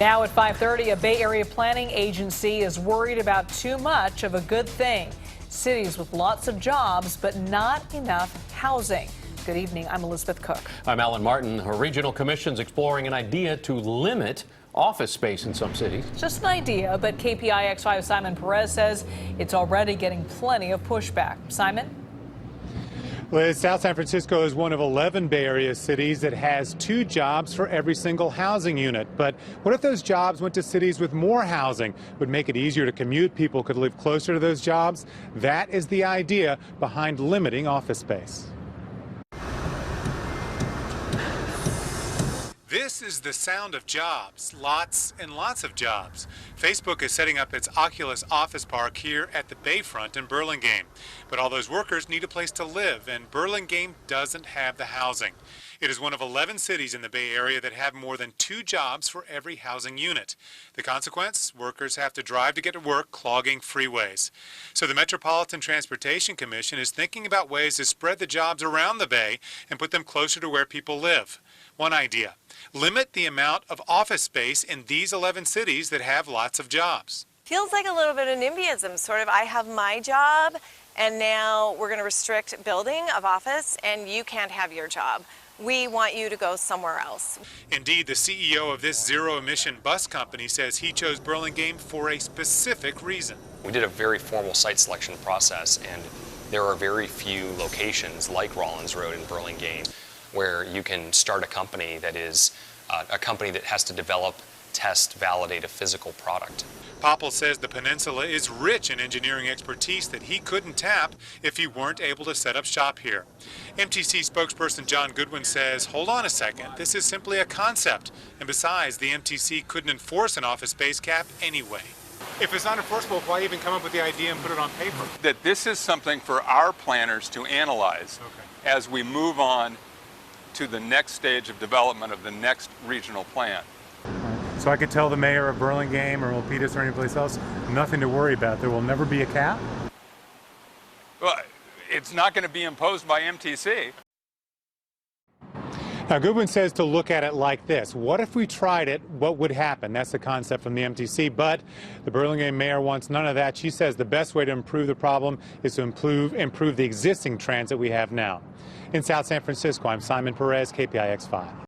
Now at 5:30, a Bay Area planning agency is worried about too much of a good thing. Cities with lots of jobs, but not enough housing. Good evening, I'm Elizabeth Cook. I'm Alan Martin. A regional commission's exploring an idea to limit office space in some cities. Just an idea, but KPIX 5 Simon Perez says it's already getting plenty of pushback. Simon? Liz, South San Francisco is one of 11 Bay Area cities that has 2 jobs for every single housing unit. But what if those jobs went to cities with more housing? Would make it easier to commute. People could live closer to those jobs. That is the idea behind limiting office space. This is the sound of jobs, lots and lots of jobs. Facebook is setting up its Oculus office park here at the Bayfront in Burlingame. But all those workers need a place to live, and Burlingame doesn't have the housing. It is one of 11 cities in the Bay Area that have more than 2 jobs for every housing unit. The consequence? Workers have to drive to get to work, clogging freeways. So the Metropolitan Transportation Commission is thinking about ways to spread the jobs around the Bay and put them closer to where people live. One idea: limit the amount of office space in these 11 cities that have lots of jobs. Feels like a little bit of NIMBYism, sort of. I have my job, and now we're going to restrict building of office, and you can't have your job. We want you to go somewhere else. Indeed, the CEO of this zero-emission bus company says he chose Burlingame for a specific reason. We did a very formal site selection process, and there are very few locations like Rollins Road in Burlingame where you can start a company that is a company that has to develop, test, validate a physical product. Popple says the peninsula is rich in engineering expertise that he couldn't tap if he weren't able to set up shop here. MTC spokesperson John Goodwin says, hold on a second, this is simply a concept. And besides, the MTC couldn't enforce an office space cap anyway. If it's not enforceable, why even come up with the idea and put it on paper? That this is something for our planners to analyze as we move on to the next stage of development of the next regional plan. So I could tell the mayor of Burlingame or Milpitas or anyplace else, nothing to worry about. There will never be a cap? Well, it's not going to be imposed by MTC. Now, Goodwin says to look at it like this. What if we tried it? What would happen? That's the concept from the MTC. But the Burlingame mayor wants none of that. She says the best way to improve the problem is to improve the existing transit we have now. In South San Francisco, I'm Simon Perez, KPIX 5.